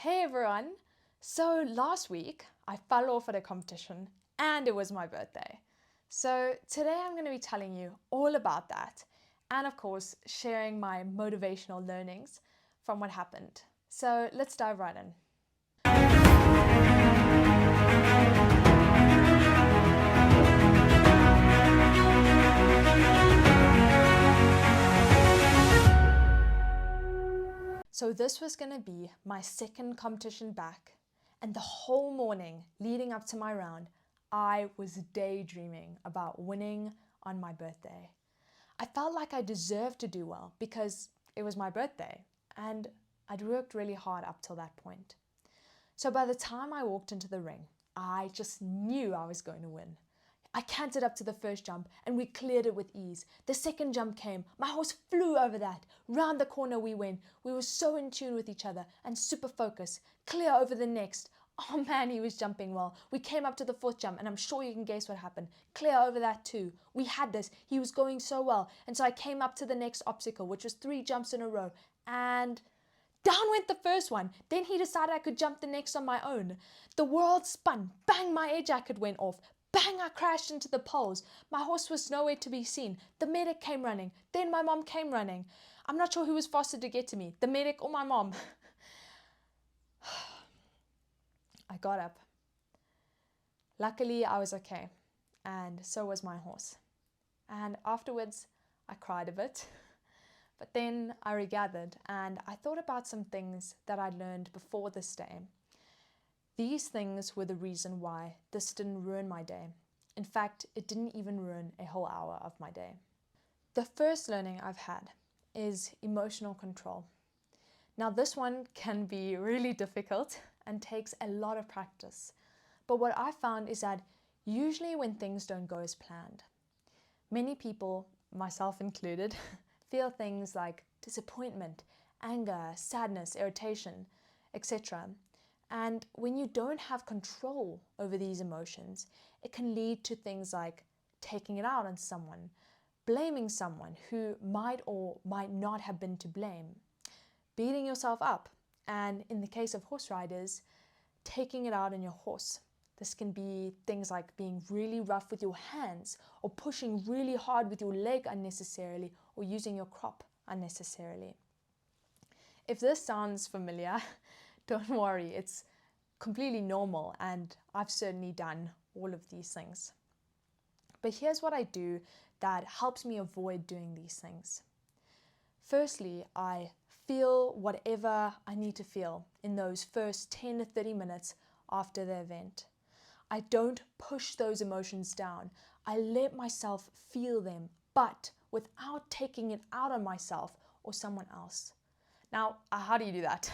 Hey everyone! So last week I fell off at a competition and it was my birthday. So today I'm going to be telling you all about that and of course sharing my motivational learnings from what happened. So let's dive right in. So this was going to be my second competition back, and the whole morning leading up to my round, I was daydreaming about winning on my birthday. I felt like I deserved to do well because it was my birthday and I'd worked really hard up till that point. So by the time I walked into the ring, I just knew I was going to win. I canted up to the first jump and we cleared it with ease. The second jump came. My horse flew over that. Round the corner we went. We were so in tune with each other and super focused. Clear over the next. Oh man, he was jumping well. We came up to the fourth jump and I'm sure you can guess what happened. Clear over that too. We had this. He was going so well. And so I came up to the next obstacle, which was 3 jumps in a row. And down went the first one. Then he decided I could jump the next on my own. The world spun. Bang, my air jacket went off. Bang, I crashed into the poles. My horse was nowhere to be seen. The medic came running. Then my mom came running. I'm not sure who was faster to get to me, the medic or my mom. I got up. Luckily, I was okay. And so was my horse. And afterwards, I cried a bit. But then I regathered and I thought about some things that I'd learned before this day. These things were the reason why this didn't ruin my day. In fact, it didn't even ruin a whole hour of my day. The first learning I've had is emotional control. Now this one can be really difficult and takes a lot of practice. But what I found is that usually when things don't go as planned, many people, myself included, feel things like disappointment, anger, sadness, irritation, etc. And when you don't have control over these emotions, it can lead to things like taking it out on someone, blaming someone who might or might not have been to blame, beating yourself up, and in the case of horse riders, taking it out on your horse. This can be things like being really rough with your hands or pushing really hard with your leg unnecessarily or using your crop unnecessarily. If this sounds familiar, don't worry, it's completely normal and I've certainly done all of these things. But here's what I do that helps me avoid doing these things. Firstly, I feel whatever I need to feel in those first 10 to 30 minutes after the event. I don't push those emotions down. I let myself feel them, but without taking it out on myself or someone else. Now, how do you do that?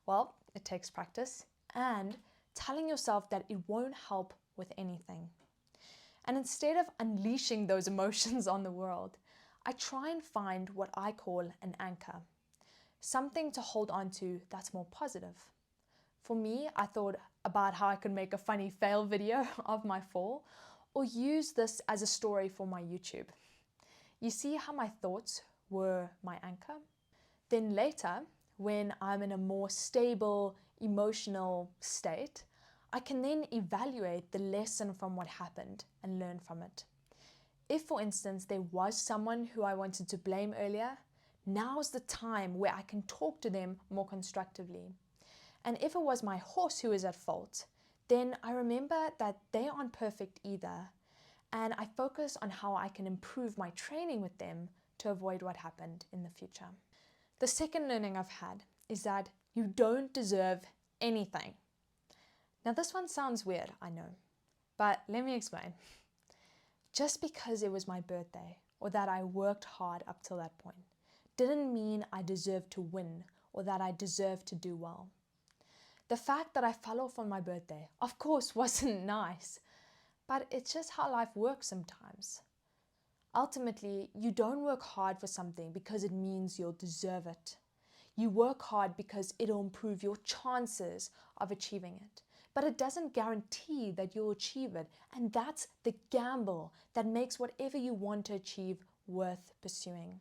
Well, it takes practice and telling yourself that it won't help with anything. And instead of unleashing those emotions on the world, I try and find what I call an anchor, something to hold on to that's more positive. For me, I thought about how I could make a funny fail video of my fall or use this as a story for my YouTube. You see how my thoughts were my anchor? Then later, when I'm in a more stable emotional state, I can then evaluate the lesson from what happened and learn from it. If, for instance, there was someone who I wanted to blame earlier, now's the time where I can talk to them more constructively. And if it was my horse who was at fault, then I remember that they aren't perfect either, and I focus on how I can improve my training with them to avoid what happened in the future. The second learning I've had is that you don't deserve anything. Now this one sounds weird, I know, but let me explain. Just because it was my birthday or that I worked hard up till that point didn't mean I deserved to win or that I deserved to do well. The fact that I fell off on my birthday, of course, wasn't nice, but it's just how life works sometimes. Ultimately, you don't work hard for something because it means you'll deserve it. You work hard because it'll improve your chances of achieving it. But it doesn't guarantee that you'll achieve it. And that's the gamble that makes whatever you want to achieve worth pursuing.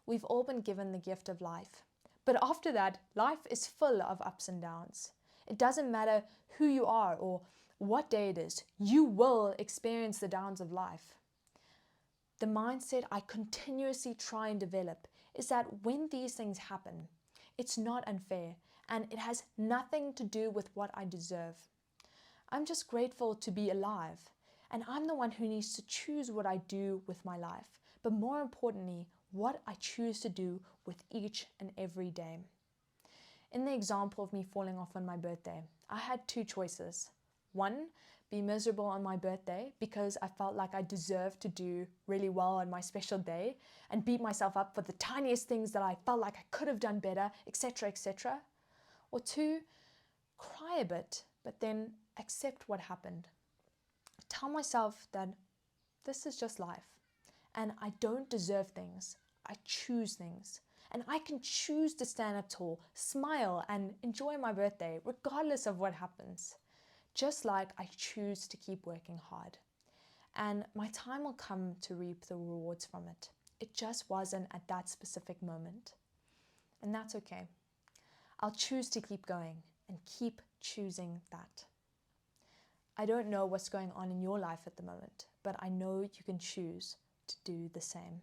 We've all been given the gift of life, But after that, life is full of ups and downs. It doesn't matter who you are or what day it is, you will experience the downs of life. The mindset I continuously try and develop is that when these things happen, it's not unfair and it has nothing to do with what I deserve. I'm just grateful to be alive, and I'm the one who needs to choose what I do with my life, but more importantly, what I choose to do with each and every day. In the example of me falling off on my birthday, I had two choices. One, be miserable on my birthday because I felt like I deserved to do really well on my special day and beat myself up for the tiniest things that I felt like I could have done better, etc., etc. Or two, cry a bit, but then accept what happened. Tell myself that this is just life and I don't deserve things. I choose things. And I can choose to stand up tall, smile, and enjoy my birthday regardless of what happens. Just like I choose to keep working hard. And my time will come to reap the rewards from it. It just wasn't at that specific moment. And that's okay. I'll choose to keep going and keep choosing that. I don't know what's going on in your life at the moment, but I know you can choose to do the same.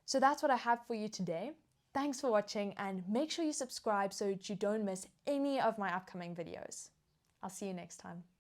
So that's what I have for you today. Thanks for watching, and make sure you subscribe so that you don't miss any of my upcoming videos. I'll see you next time.